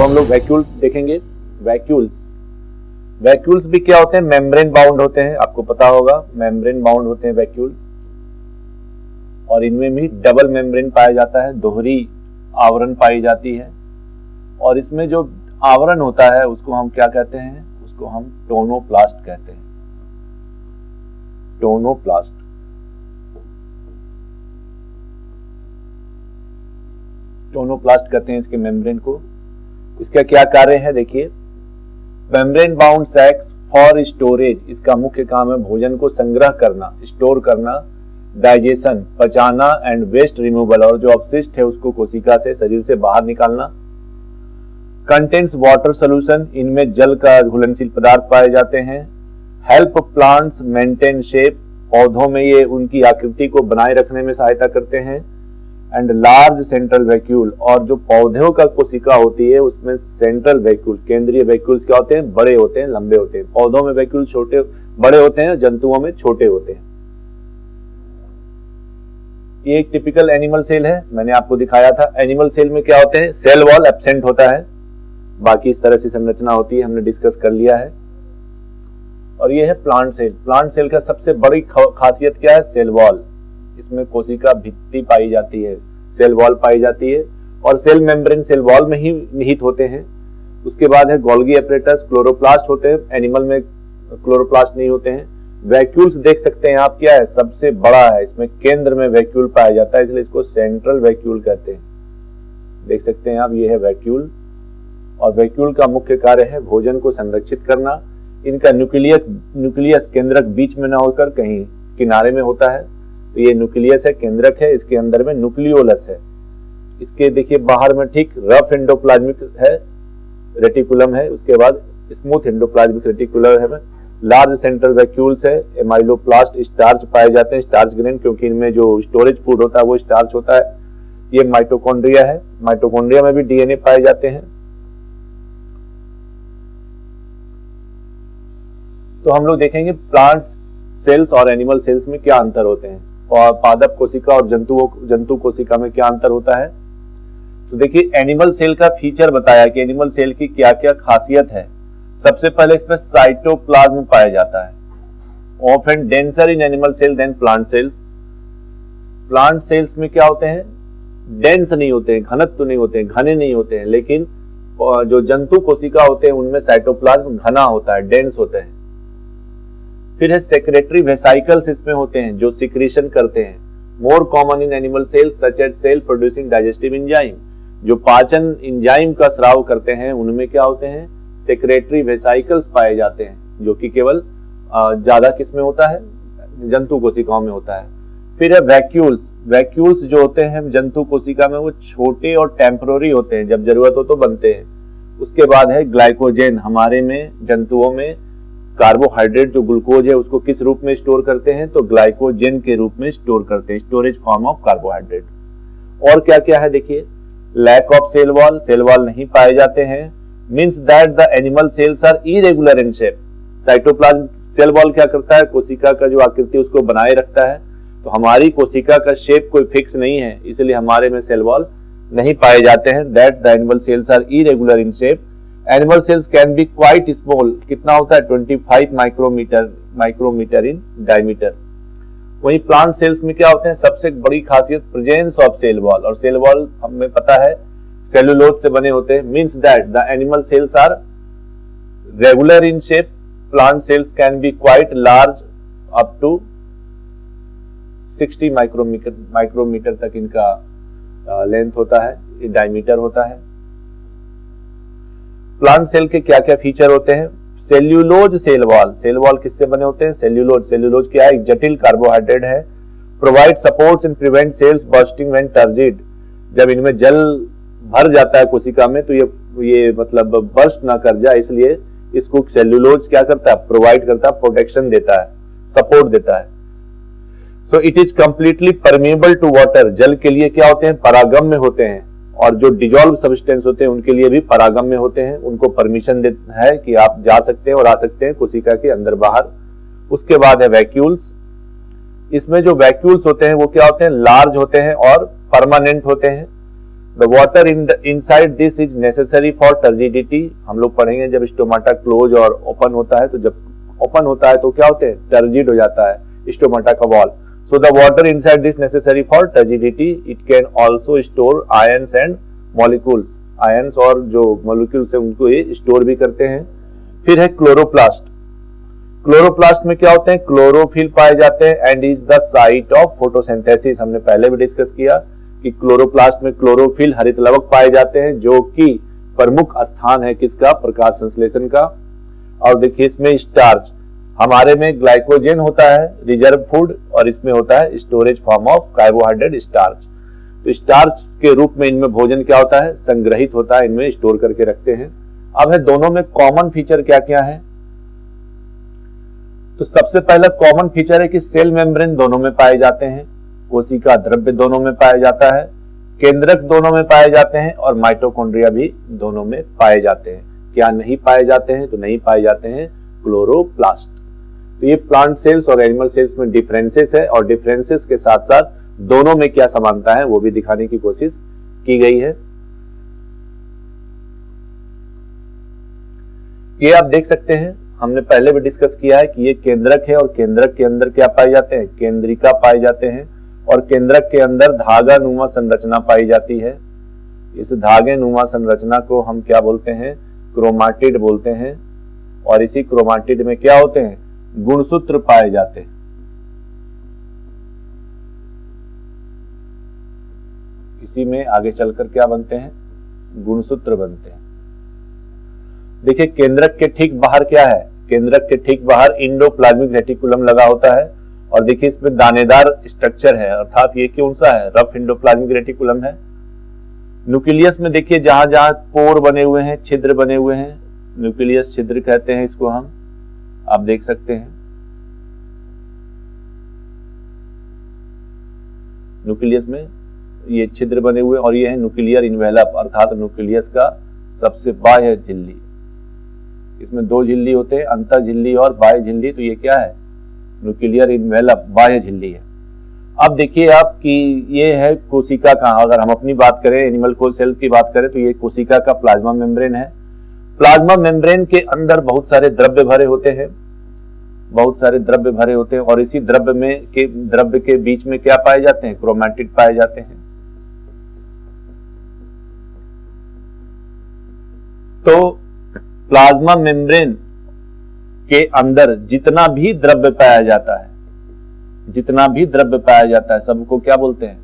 हम लोग वैक्यूल देखेंगे। वैक्यूल्स भी क्या होते हैं, मेम्ब्रेन बाउंड होते हैं, आपको पता होगा मेम्ब्रेन बाउंड होते हैं वैक्यूल्स, और इनमें भी डबल मेम्ब्रेन पाया जाता है, दोहरी आवरण पाई जाती है। और इसमें जो आवरण होता है उसको हम क्या कहते हैं, उसको हम टोनोप्लास्ट कहते हैं, टोनोप्लास्ट। टोनोप्लास्ट कहते हैं इसके मेम्ब्रेन को। इसका क्या कार्य है देखिए, मेम्ब्रेन बाउंड सैक्स फॉर स्टोरेज, इसका मुख्य काम है भोजन को संग्रह करना, स्टोर करना, डाइजेशन पचाना, एंड वेस्ट रिमूवल, और जो अपशिष्ट है उसको कोशिका से शरीर से बाहर निकालना। कंटेंट्स वाटर सोल्यूशन, इनमें जल का घुलनशील पदार्थ पाए जाते हैं। हेल्प प्लांट्स मेंटेन शेप, पौधों में ये उनकी आकृति को बनाए रखने में सहायता करते हैं। एंड लार्ज सेंट्रल वैक्यूल, और जो पौधों का कोशिका होती है उसमें सेंट्रल वैक्यूल, केंद्रीय वैक्यूल्स क्या होते हैं, बड़े होते हैं, लंबे होते हैं। पौधों में वैक्यूल छोटे बड़े होते हैं, जंतुओं में छोटे होते हैं। ये एक टिपिकल एनिमल सेल है, मैंने आपको दिखाया था। एनिमल सेल में क्या होते हैं, सेल वॉल एब्सेंट होता है, बाकी इस तरह से संरचना होती है, हमने डिस्कस कर लिया है। और ये है प्लांट सेल। प्लांट सेल का सबसे बड़ी खासियत क्या है, सेल वॉल, इसमें कोशिका भित्ति पाई जाती है, सेल वॉल पाई जाती है, और सेल मेम्ब्रेन सेल वॉल में ही निहित होते हैं। उसके बाद है गोल्गी एपरेटस, क्लोरोप्लास्ट होते हैं, एनिमल में क्लोरोप्लास्ट नहीं होते हैं। वैक्यूल्स देख सकते हैं आप, क्या है, सबसे बड़ा है, इसमें केंद्र में वैक्यूल पाया जाता है, इसलिए इसको सेंट्रल वैक्यूल कहते हैं। देख सकते हैं आप, ये है वैक्यूल, और वैक्यूल का मुख्य कार्य है भोजन को संरक्षित करना। इनका न्यूक्लियस केंद्रक बीच में ना होकर कहीं किनारे में होता है, तो ये न्यूक्लियस है, केंद्रक है, इसके अंदर में न्यूक्लियोलस है। इसके देखिए बाहर में ठीक रफ एंडोप्लाज्मिक है, रेटिकुलम है, उसके बाद स्मूथ एंडोप्लाज्मिक रेटिकुलर है। लार्ज सेंट्रल वैक्यूल्स है, एमाइलोप्लास्ट स्टार्च पाए जाते हैं, स्टार्च ग्रेन, क्योंकि इनमें जो स्टोरेज फूड होता है वो स्टार्च होता है। ये माइटोकॉन्ड्रिया है, माइटोकॉन्ड्रिया में भी डीएनए पाए जाते हैं। तो हम लोग देखेंगे प्लांट सेल्स और एनिमल सेल्स में क्या अंतर होते हैं, और पादप कोशिका और जंतु कोशिका में क्या अंतर होता है। तो देखिए एनिमल सेल का फीचर बताया कि एनिमल सेल की क्या क्या खासियत है। सबसे पहले इसमें साइटोप्लाज्म पाया जाता है, often denser in animal cell than plant cells. Plant cells में क्या होते हैं, डेंस नहीं होते हैं, घनत्व नहीं होते हैं, घने नहीं होते हैं, लेकिन जो जंतु कोशिका होते हैं उनमें साइटोप्लाज्म घना होता है, डेंस होते हैं। फिर है सेक्रेटरी वेसाइकल्स इसमें होते हैं जो सिक्रीशन करते हैं, more common in animal cells such as cell producing digestive enzyme, जो पाचन एंजाइम का स्राव करते हैं उनमें क्या होते हैं, सेक्रेटरी वेसाइकल्स पाए जाते हैं, जो कि केवल ज्यादा किसमें होता है, जंतु कोशिकाओं में होता है। फिर है वैक्यूल्स। वैक्यूल्स जो होते हैं जंतु कोशिका में वो छोटे और टेम्पररी होते हैं, जब जरूरत हो तो बनते हैं। उसके बाद है ग्लाइकोजेन, हमारे में जंतुओं में कार्बोहाइड्रेट जो ग्लूकोज है उसको किस रूप में स्टोर करते हैं, तो ग्लाइकोजेन के रूप में स्टोर करते हैं, स्टोरेज फॉर्म ऑफ कार्बोहाइड्रेट। और क्या क्या है देखिए, lack of cell wall, cell wall नहीं पाए जाते हैं, means that the animal cells are irregular in shape. Cytoplasm cell wall क्या करता है, कोशिका का जो आकृति उसको बनाए रखता है, तो हमारी कोशिका का शेप कोई फिक्स नहीं है, इसलिए हमारे में सेल वॉल नहीं पाए जाते हैं। That the animal cells are irregular in shape. Animal cells can be quite small, कितना होता है 25 माइक्रोमीटर इन डायमीटर। वहीं प्लांट सेल्स में क्या होते हैं, सबसे बड़ी खासियत प्रेजेंस ऑफ सेल वॉल, और सेल वॉल हमें पता है सेलुलोज से बने होते हैं, means that the animal cells are regular in shape. Plant cells can be quite large up to 60 micrometer तक इनका लेंथ होता है, डायमीटर होता है। प्लांट सेल के क्या क्या फीचर होते हैं, cellulose cell wall. Cell wall किससे बने होते हैं, सेल्यूलोज। सेल्यूलोज क्या है, एक जटिल कार्बोहाइड्रेट है। Provide supports and prevent cells bursting when turgid, जब इनमें जल भर जाता है कोशिका में तो ये मतलब बर्स्ट ना कर जाए, इसलिए इसको सेल्यूलोज क्या करता है, प्रोवाइड करता है, प्रोटेक्शन देता है, सपोर्ट देता है। So it is completely permeable to water, जल के लिए क्या होते हैं, परागम्य होते हैं, और जो डिजॉल्व सब्सटेंस होते हैं उनके लिए भी परागम्य होते हैं, उनको परमिशन देता है कि आप जा सकते हैं और आ सकते हैं कोशिका के अंदर बाहर। उसके बाद है वैक्यूल्स। इसमें जो वैक्यूल्स होते हैं वो क्या होते हैं, लार्ज होते हैं और परमानेंट होते हैं। The water inside this is necessary for turgidity. हम लोग पढ़ेंगे जब स्टोमाटा क्लोज और ओपन होता है, तो जब ओपन होता है तो क्या होते हैं, टर्जिड हो जाता है स्टोमाटा का wall. So the water inside this necessary for turgidity. It can also store ions and molecules. Ions और जो मॉलिक्यूल्स है उनको ये स्टोर भी करते हैं। फिर है क्लोरोप्लास्ट। क्लोरोप्लास्ट में क्या होते हैं, क्लोरोफिल पाए जाते हैं and is the site of photosynthesis. हमने पहले भी डिस्कस किया कि क्लोरोप्लास्ट में क्लोरोफिल हरित लवक पाए जाते हैं, जो कि प्रमुख स्थान है किसका, प्रकाश संश्लेषण का। और देखिए इसमें स्टार्च, हमारे में ग्लाइकोजन होता है रिजर्व फूड, और इसमें होता है storage form of carbohydrate starch. तो स्टार्च के रूप में इनमें भोजन क्या होता है, संग्रहित होता है, इनमें स्टोर करके रखते हैं। अब है दोनों में कॉमन फीचर क्या क्या है। तो सबसे पहला कॉमन फीचर है कि सेल मेम्ब्रेन दोनों में पाए जाते हैं, कोशिका द्रव्य दोनों में पाया जाता है, केंद्रक दोनों में पाए जाते हैं, और माइटोकॉन्ड्रिया भी दोनों में पाए जाते हैं। क्या नहीं पाए जाते हैं, तो नहीं पाए जाते हैं क्लोरोप्लास्ट। तो ये प्लांट सेल्स और एनिमल सेल्स में डिफरेंसेस है, और डिफरेंसेस के साथ साथ दोनों में क्या समानता है वो भी दिखाने की कोशिश की गई है। ये आप देख सकते हैं, हमने पहले भी डिस्कस किया है कि ये केंद्रक है, और केंद्रक के अंदर क्या पाए जाते हैं, केंद्रिका पाए जाते हैं, और केंद्रक के अंदर धागा नुमा संरचना पाई जाती है। इस धागे नुमा संरचना को हम क्या बोलते हैं, क्रोमाटिड बोलते हैं। और इसी क्रोमाटिड में क्या होते हैं, गुणसूत्र पाए जाते हैं। इसी में आगे चलकर क्या बनते हैं, गुणसूत्र बनते हैं। देखिए केंद्रक के ठीक बाहर क्या है, केंद्रक के ठीक बाहर इंडोप्लाज्मिक रेटिकुलम लगा होता है, और देखिए इसमें दानेदार स्ट्रक्चर है, अर्थात ये कौन सा है, रफ इंडोप्लाज्मिक रेटिकुलम है। न्यूक्लियस में देखिए जहां जहां पोर बने हुए हैं, छिद्र बने हुए हैं, न्यूक्लियस छिद्र कहते हैं इसको हम, आप देख सकते हैं। न्यूक्लियस में ये छिद्र बने हुए, और ये है न्यूक्लियर इन्वेलप, अर्थात न्यूक्लियस का सबसे बाह्य झिल्ली। इसमें दो झिल्ली होते हैं, अंतर झिल्ली और बाह्य झिल्ली। तो ये क्या है, न्यूक्लियर इन्वेलप, बाह्य झिल्ली है। अब देखिए आप कि ये है कोशिका का, अगर हम अपनी बात करें, एनिमल कोल सेल्स की बात करें, तो ये कोशिका का प्लाज्मा मेम्ब्रेन है। प्लाज्मा मेम्ब्रेन के अंदर बहुत सारे द्रव्य भरे होते हैं, बहुत सारे द्रव्य भरे होते हैं, और इसी द्रव्य के बीच में क्या पाए जाते हैं, क्रोमैटिड पाए जाते हैं। तो प्लाज्मा मेम्ब्रेन के अंदर जितना भी द्रव्य पाया जाता है, जितना भी द्रव्य पाया जाता है, सबको क्या बोलते हैं,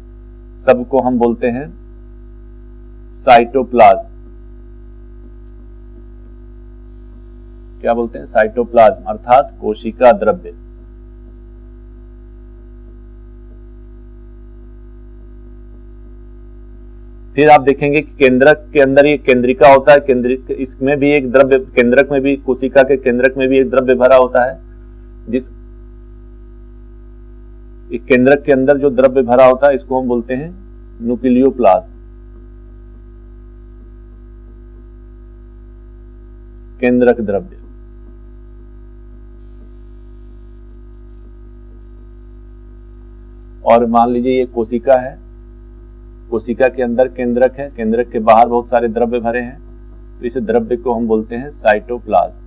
सबको हम बोलते हैं साइटोप्लाज्म। क्या बोलते हैं, साइटोप्लाज्म, अर्थात कोशिका द्रव्य। फिर आप देखेंगे कि केंद्रक के अंदर ये केंद्रिका होता है, केंद्रिक, इसमें भी एक द्रव्य, केंद्रक में भी, कोशिका के केंद्रक में भी एक द्रव्य भरा होता है, जिस केंद्रक के अंदर जो द्रव्य भरा होता है इसको हम बोलते हैं न्यूक्लियोप्लाज्म, केंद्रक द्रव्य। और मान लीजिए ये कोशिका है, कोशिका के अंदर केंद्रक है, केंद्रक के बाहर बहुत सारे द्रव्य भरे हैं, तो इस द्रव्य को हम बोलते हैं साइटोप्लाज्म।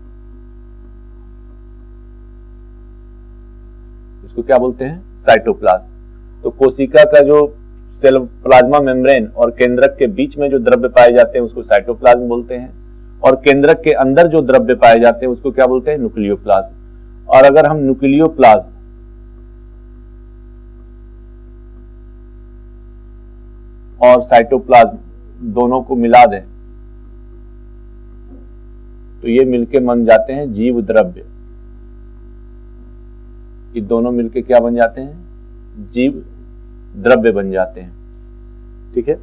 इसको क्या बोलते हैं, साइटोप्लाज्म। तो कोशिका का जो सेल प्लाज्मा मेम्ब्रेन और केंद्रक के बीच में जो द्रव्य पाए जाते हैं उसको साइटोप्लाज्म बोलते हैं, और केंद्रक के अंदर जो द्रव्य पाए जाते हैं उसको क्या बोलते हैं, न्यूक्लियोप्लाज्म। और अगर हम न्यूक्लियोप्लाज्म और साइटोप्लाज्म दोनों को मिला दें तो ये मिलके बन जाते हैं जीव द्रव्य। ये दोनों मिलके क्या बन जाते हैं, जीव द्रव्य बन जाते हैं। ठीक है,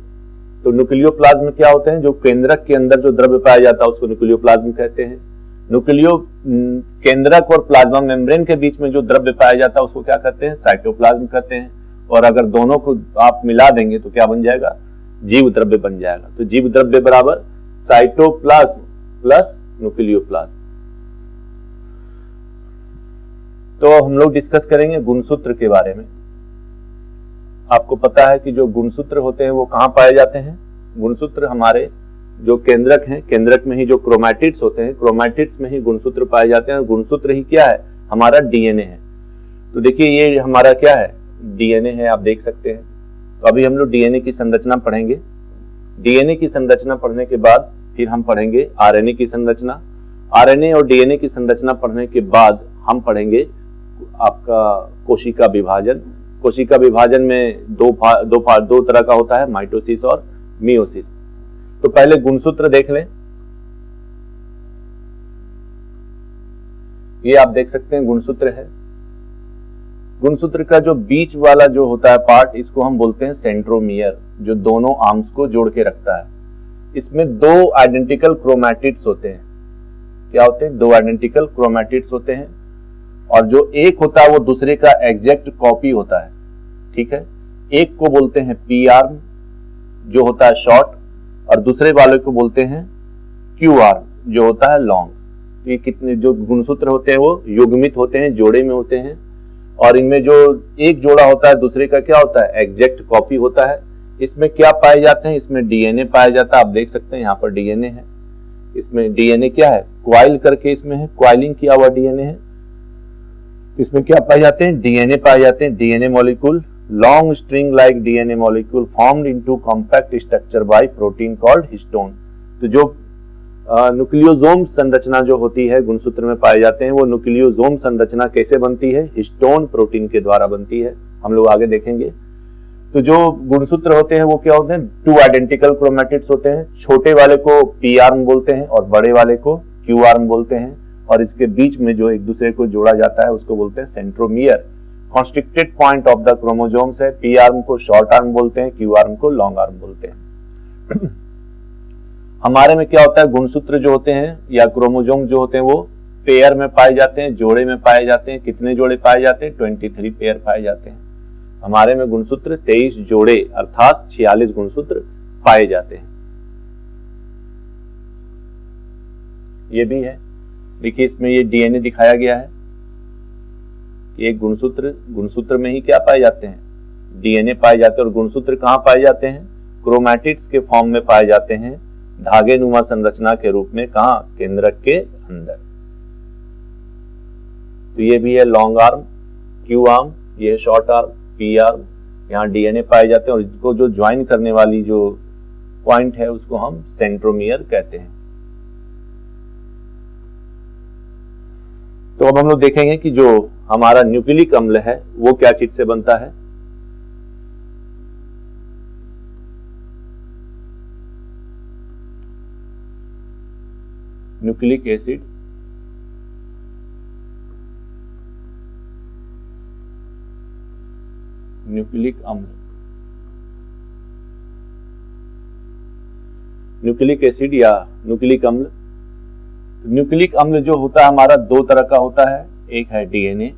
तो न्यूक्लियोप्लाज्म क्या होते हैं, जो केंद्रक के अंदर जो द्रव्य पाया जाता है उसको न्यूक्लियोप्लाज्म कहते हैं। केंद्रक और प्लाज्मा मेम्ब्रेन के बीच में जो द्रव्य पाया जाता है उसको क्या कहते हैं, साइटोप्लाज्म कहते हैं। और अगर दोनों को आप मिला देंगे तो क्या बन जाएगा, जीव द्रव्य बन जाएगा। तो जीव द्रव्य बराबर साइटोप्लाज्म प्लस न्यूक्लियोप्लाज्म। तो हम लोग डिस्कस करेंगे गुणसूत्र के बारे में। आपको पता है कि जो गुणसूत्र होते हैं वो कहां पाए जाते हैं, गुणसूत्र हमारे जो केंद्रक हैं, केंद्रक में ही जो क्रोमैटिड्स होते हैं, क्रोमैटिड्स में ही गुणसूत्र पाए जाते हैं और गुणसूत्र ही क्या है, हमारा डीएनए है। तो देखिए ये हमारा क्या है, डीएनए है, आप देख सकते हैं। तो अभी हम लोग डीएनए की संरचना पढ़ेंगे। डीएनए की संरचना पढ़ने के बाद फिर हम पढ़ेंगे आरएनए की संरचना। आरएनए और डीएनए की संरचना पढ़ने के बाद हम पढ़ेंगे आपका कोशिका विभाजन। कोशिका विभाजन में दो तरह का होता है, माइटोसिस और मियोसिस। तो पहले गुणसूत्र देख लें। ये आप देख सकते हैं गुणसूत्र है। गुणसूत्र का जो बीच वाला जो होता है पार्ट, इसको हम बोलते हैं सेंट्रोमियर, जो दोनों आर्म्स को जोड़ के रखता है। इसमें दो आइडेंटिकल क्रोमैटिड्स होते हैं। क्या होते हैं? दो आइडेंटिकल क्रोमैटिड्स होते हैं, और जो एक होता है वो दूसरे का एग्जैक्ट कॉपी होता है। ठीक है, एक को बोलते हैं पी आर्म जो होता है शॉर्ट, और दूसरे वाले को बोलते हैं क्यू आर्म जो होता है लॉन्ग। तो ये कितने जो गुणसूत्र होते हैं वो युग्मित होते हैं, जोड़े में होते हैं, और इनमें जो एक जोड़ा होता है दूसरे का क्या होता है, एग्जैक्ट कॉपी होता है। इसमें क्या पाए जाते हैं? इसमें डीएनए पाया जाता है। आप देख सकते हैं यहाँ पर डीएनए है। इसमें डीएनए क्या है, क्वाइल करके इसमें है, क्वाइलिंग किया हुआ डीएनए है। इसमें क्या पाए जाते हैं? डीएनए पाए जाते हैं। DNA molecule, long string like DNA molecule formed into compact structure bye protein called histone. तो जो न्यूक्लियोसोम संरचना जो होती है गुणसूत्र में पाए जाते हैं, वो न्यूक्लियोसोम संरचना कैसे बनती है? हिस्टोन प्रोटीन के द्वारा बनती है। हम लोग आगे देखेंगे। तो जो गुणसूत्र होते हैं वो क्या होते हैं? टू आइडेंटिकल क्रोमैटिड्स होते हैं। छोटे वाले को पी आर्म बोलते हैं और बड़े वाले को क्यू आर्म बोलते हैं, और इसके बीच में जो एक दूसरे को जोड़ा जाता है उसको बोलते हैं centromere. Constricted point of the chromosomes है। पी आर्म को शॉर्ट आर्म बोलते हैं, क्यू आर्म को लॉन्ग आर्म बोलते हैं। हमारे में क्या होता है, गुणसूत्र जो होते हैं या क्रोमोसोम जो होते हैं वो पेयर में पाए जाते हैं, जोड़े में पाए जाते हैं। कितने जोड़े पाए जाते हैं? 23 पेयर पाए जाते हैं। हमारे में गुणसूत्र 23 जोड़े अर्थात 46 गुणसूत्र पाए जाते हैं। ये भी है, देखिए इसमें ये डीएनए दिखाया गया है। एक गुणसूत्र में ही क्या पाए जाते हैं? डीएनए पाए जाते हैं। और गुणसूत्र कहाँ पाए जाते हैं? क्रोमैटिड्स के फॉर्म में पाए जाते हैं, धागे नुमा संरचना के रूप में। कहाँ? केंद्रक के अंदर। तो ये भी है लॉन्ग आर्म, क्यू आर्म, ये है शॉर्ट आर्म, पी आर्म। यहाँ डीएनए पाए जाते हैं, और इसको जो ज्वाइन करने वाली जो पॉइंट है उसको हम सेंट्रोमियर कहते हैं। तो अब हम लोग देखेंगे कि जो हमारा न्यूक्लिक अम्ल है वो क्या चीज से बनता है। न्यूक्लिक एसिड, न्यूक्लिक अम्ल, न्यूक्लिक एसिड या न्यूक्लिक अम्ल। न्यूक्लिक अम्ल जो होता है हमारा दो तरह का होता है, एक है डीएनए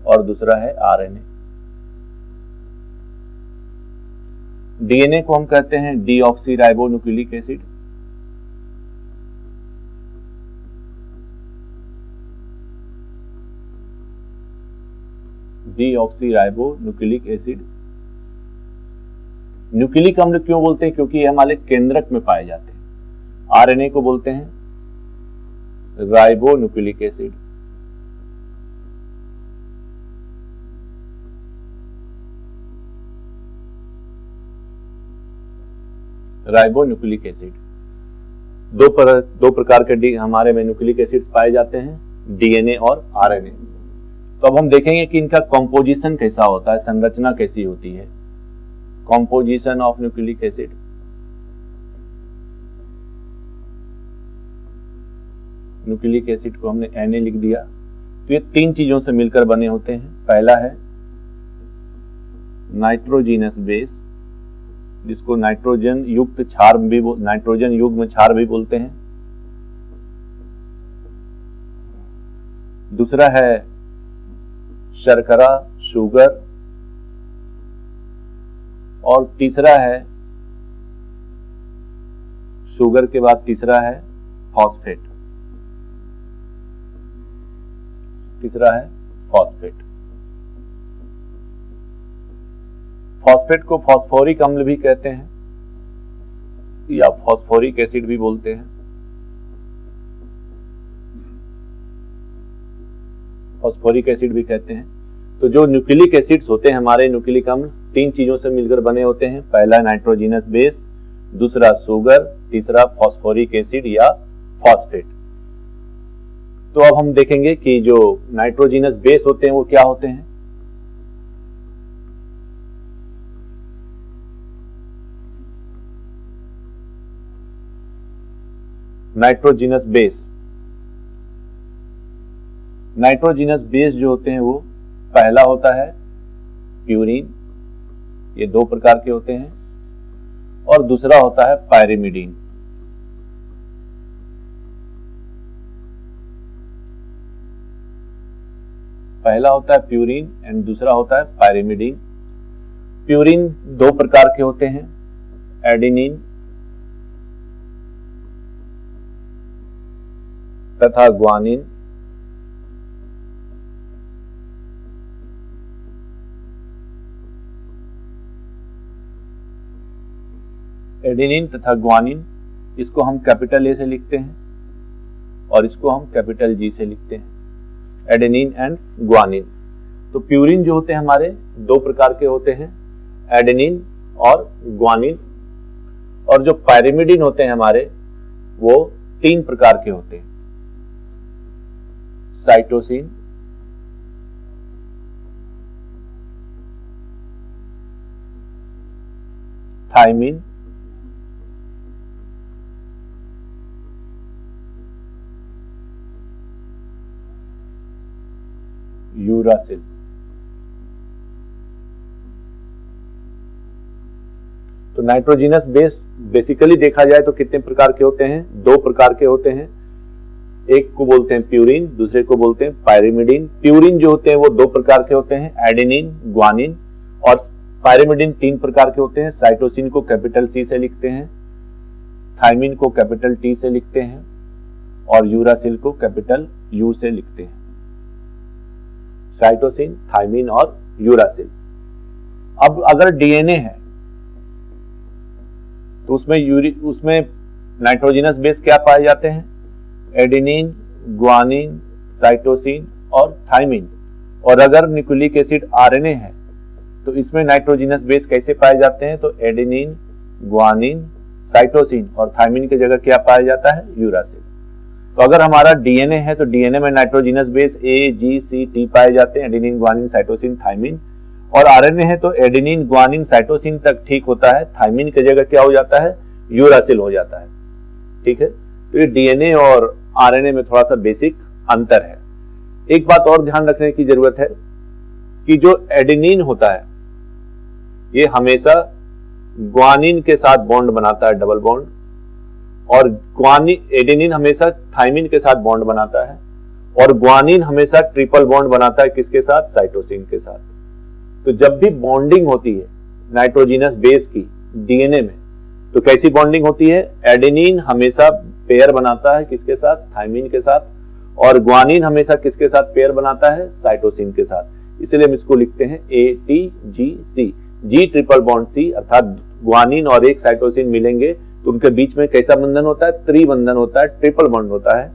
और दूसरा है आरएनए। डीएनए को हम कहते हैं deoxyribo nucleic acid, deoxyribo nucleic acid. Nucleic अम्ल क्यों बोलते हैं? क्योंकि ये हमारे केंद्रक में पाए जाते हैं। आरएनए को बोलते हैं ribo nucleic acid. Ribo nucleic acid दो प्रकार के हमारे में न्यूक्लिक एसिड्स पाए जाते हैं, डीएनए और आरएनए। तो अब हम देखेंगे कि इनका कॉम्पोजिशन कैसा होता है, संरचना कैसी होती है। Composition of nucleic acid. Nucleic acid को हमने Na लिख दिया। तो ये तीन चीजों से मिलकर बने होते हैं। पहला है नाइट्रोजीनस बेस, जिसको नाइट्रोजन युक्त क्षार भी नाइट्रोजन युग्म क्षार भी बोलते हैं। दूसरा है शर्करा, शुगर, और तीसरा है शुगर के बाद तीसरा है फॉस्फेट। तीसरा है फॉस्फेट। फॉस्फेट को फॉस्फोरिक अम्ल भी कहते हैं। या फॉस्फोरिक एसिड भी बोलते हैं। फॉस्फोरिक एसिड भी कहते हैं। तो जो न्यूक्लिक एसिड्स होते हैं हमारे, न्यूक्लिक अम्ल 3 चीजों से मिलकर बने होते हैं। पहला नाइट्रोजिनस बेस, दूसरा शुगर, तीसरा फॉस्फोरिक एसिड या फॉस्फेट। तो अब हम देखेंगे कि जो नाइट्रोजिनस बेस होते हैं वो क्या होते हैं। नाइट्रोजिनस बेस, नाइट्रोजिनस बेस जो होते हैं वो पहला होता है प्यूरिन, ये 2 प्रकार के होते हैं, और दूसरा होता है पायरिमिडीन। पहला होता है प्यूरिन एंड दूसरा होता है पायरिमिडीन। प्यूरिन 2 प्रकार के होते हैं, एडेनिन तथा ग्वानिन। एडेनिन तथा ग्वानिन, इसको हम कैपिटल ए से लिखते हैं और इसको हम कैपिटल जी से लिखते हैं, एडेनिन एंड ग्वानिन। तो प्यूरिन जो होते हैं हमारे 2 प्रकार के होते हैं, एडेनिन और ग्वानिन। और जो पायरिमिडीन होते हैं हमारे वो 3 प्रकार के होते हैं, साइटोसिन, थायमिन यूरासिल। तो नाइट्रोजिनस बेस बेसिकली देखा जाए तो कितने प्रकार के होते हैं, 2 प्रकार के होते हैं। एक को बोलते हैं प्यूरिन, दूसरे को बोलते हैं पायरिमिडीन। प्यूरिन जो होते हैं वो 2 प्रकार के होते हैं, एडेनिन, ग्वानिन, और पायरिमिडीन 3 प्रकार के होते हैं। साइटोसिन को कैपिटल सी से लिखते हैं, थायमिन को कैपिटल टी से लिखते हैं और यूरासिल को कैपिटल यू से लिखते हैं। साइटोसिन, थायमिन और यूरासिल। अब अगर डीएनए है तो उसमें नाइट्रोजिनस बेस क्या पाए जाते हैं, एडेनिन, ग्वानिन, साइटोसिन और थायमिन। और अगर न्यूक्लिक एसिड आरएनए है तो इसमें नाइट्रोजिनस बेस कैसे पाए जाते हैं, तो एडेनिन, ग्वानिन, साइटोसिन और थायमिन की जगह क्या पाया जाता है, यूरासिल। तो अगर हमारा डीएनए है तो डीएनए में नाइट्रोजिनस बेस ए, जी, सी, टी पाए जाते हैं, एडेनिन, ग्वानिन, साइटोसिन, थायमिन। और आरएनए है तो एडेनिन, ग्वानिन, साइटोसिन तक ठीक होता है, थायमिन की जगह क्या हो जाता है, यूरासिल हो जाता है। ठीक है, तो ये डीएनए और आरएनए में थोड़ा सा बेसिक अंतर है। एक बात और ध्यान रखने की जरूरत है कि जो एडेनिन होता है ये हमेशा ग्वानिन के साथ बॉन्ड बनाता है, डबल बॉन्ड, और एडेनिन हमेशा थायमिन के साथ बॉन्ड बनाता है, और ग्वानिन हमेशा ट्रिपल बॉन्ड बनाता है किसके साथ, साइटोसिन के साथ। तो जब भी बॉन्डिंग होती है नाइट्रोजिनस बेस की डीएनए में तो कैसी बॉन्डिंग होती है, एडेनिन हमेशा पेयर बनाता है किसके साथ, थायमिन के साथ, और ग्वानिन हमेशा किसके साथ पेयर बनाता है, साइटोसिन के साथ। इसलिए हम इसको लिखते हैं ATGC, जी ट्रिपल बॉन्ड सी, अर्थात ग्वानिन और एक साइटोसिन मिलेंगे तो उनके बीच में कैसा बंधन होता है, त्रिबंधन होता है, ट्रिपल बॉन्ड होता है।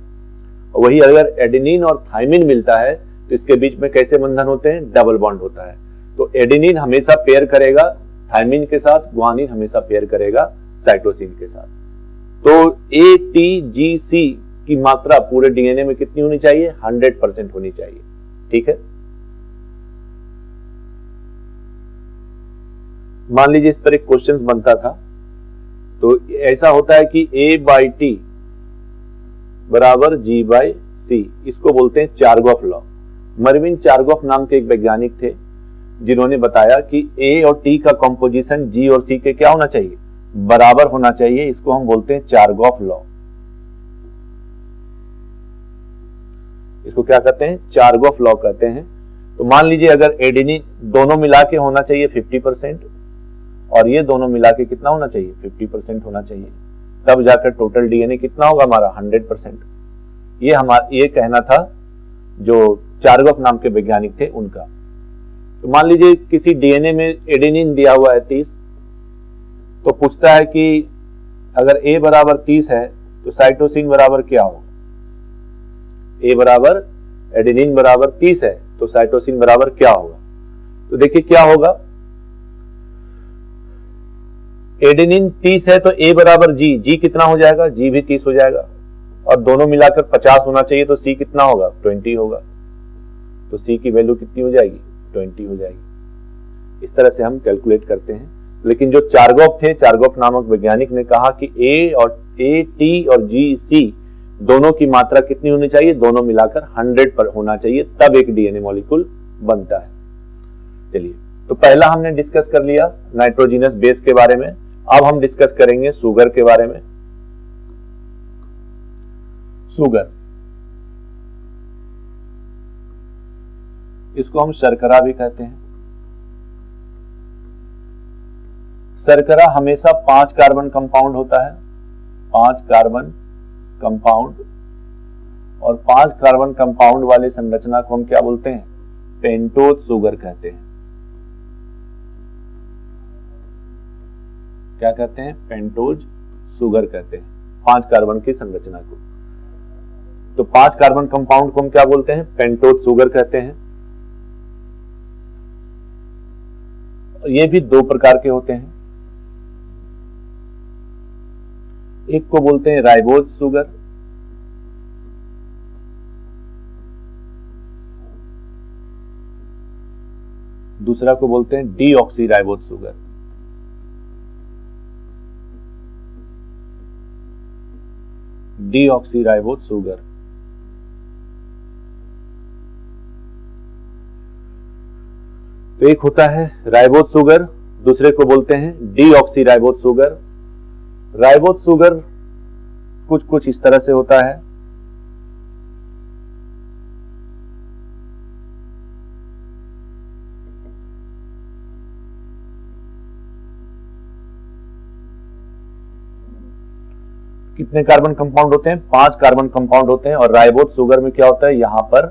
और वही अगर एडेनिन और थायमिन मिलता है तो इसके बीच में कैसे बंधन होते हैं, डबल बॉन्ड होता है। तो एडेनिन हमेशा पेयर करेगा थायमिन के साथ, ग्वानिन हमेशा पेयर करेगा साइटोसिन के साथ। तो ATGC की मात्रा पूरे डीएनए में कितनी होनी चाहिए, 100% होनी चाहिए। ठीक है, मान लीजिए इस पर एक क्वेश्चन बनता था, तो ऐसा होता है कि A/T बराबर G/C, इसको बोलते हैं चारगॉफ लॉ। मर्विन चारगॉफ नाम के एक वैज्ञानिक थे जिन्होंने बताया कि A और T का कॉम्पोजिशन G और C के क्या होना चाहिए, बराबर होना चाहिए। इसको हम बोलते हैं चारगॉफ लॉ। इसको क्या कहते हैं, चारगॉफ लॉ कहते हैं। तो मान लीजिए अगर एडेनिन दोनों मिला के होना चाहिए 50% और ये दोनों मिला के कितना होना चाहिए, 50% होना चाहिए, तब जाकर टोटल डीएनए कितना होगा हमारा, 100%। ये कहना था जो चारगॉफ नाम के वैज्ञानिक थे उनका। तो मान लीजिए किसी डीएनए में एडेनिन दिया हुआ है 30, तो पूछता है कि अगर A बराबर 30 है तो साइटोसिन बराबर क्या होगा? A बराबर एडेनिन बराबर 30 है तो साइटोसिन बराबर क्या होगा? तो देखिए क्या होगा, एडेनिन 30 है तो A बराबर G कितना हो जाएगा? G भी 30 हो जाएगा, और दोनों मिलाकर 50 होना चाहिए तो C कितना होगा? 20 होगा। तो C की वैल्यू कितनी हो जाएगी? 20 हो जाएगी। इस तरह से हम कैलकुलेट करते हैं। लेकिन जो चारगॉफ थे, चारगॉफ नामक वैज्ञानिक ने कहा कि T और GC दोनों की मात्रा कितनी होनी चाहिए? दोनों मिलाकर 100 पर होना चाहिए, तब एक डीएनए मॉलिक्यूल बनता है। चलिए, तो पहला हमने डिस्कस कर लिया नाइट्रोजिनस बेस के बारे में। अब हम डिस्कस करेंगे शुगर के बारे में। शुगर, इसको हम शर्करा भी कहते हैं। शर्करा हमेशा 5 कार्बन कंपाउंड होता है, 5 कार्बन कंपाउंड, और 5 कार्बन कंपाउंड वाले संरचना को हम क्या बोलते हैं? पेंटोज शुगर कहते हैं। क्या कहते हैं? पेंटोज शुगर कहते हैं 5 कार्बन की संरचना को। तो 5 कार्बन कंपाउंड को हम क्या बोलते हैं? पेंटोज शुगर कहते हैं। ये भी 2 प्रकार के होते हैं, एक को बोलते हैं राइबोज शुगर, दूसरा को बोलते हैं deoxy ribose sugar. Deoxy ribose sugar. तो एक होता है राइबोज शुगर, दूसरे को बोलते हैं deoxy ribose sugar. Ribose sugar कुछ इस तरह से होता है। कितने कार्बन कंपाउंड होते हैं? 5 कार्बन कंपाउंड होते हैं। और राइबोज शुगर में क्या होता है? यहां पर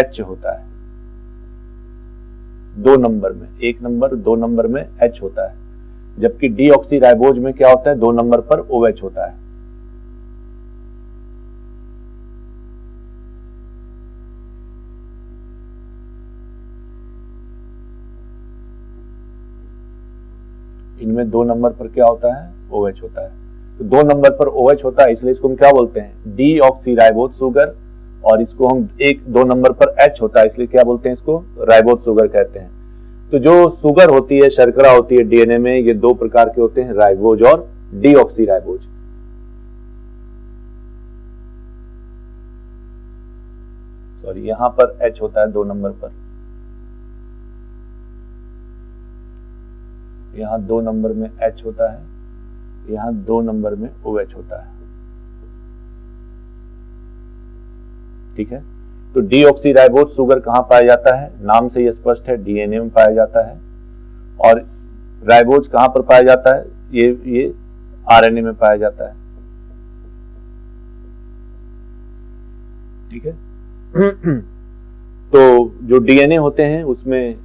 H होता है 2 नंबर में, 1 नंबर 2 नंबर में H होता है, जबकि डीऑक्सी राइबोज में क्या होता है? 2 नंबर पर OH होता है। इनमें 2 नंबर पर क्या होता है? OH होता है। तो 2 नंबर पर OH होता है, इसलिए इसको हम क्या बोलते हैं? Deoxy ribose sugar. और इसको हम 2 नंबर पर H होता है, इसलिए क्या बोलते हैं? इसको राइबोज शुगर कहते हैं। तो जो शुगर होती है, शर्करा होती है डीएनए में, ये 2 प्रकार के होते हैं, राइबोज और डीऑक्सी राइबोज। सॉरी, यहां पर H होता है 2 नंबर पर, यहां 2 नंबर में H होता है, यहां 2 नंबर में OH होता है। ठीक है, तो डीऑक्सी राइबोज शुगर कहां पाया जाता है? नाम से यह स्पष्ट है, डीएनए में पाया जाता है। और राइबोज कहां पर पाया जाता है? ये आरएनए में पाया जाता है। ठीक है तो जो डीएनए होते हैं उसमें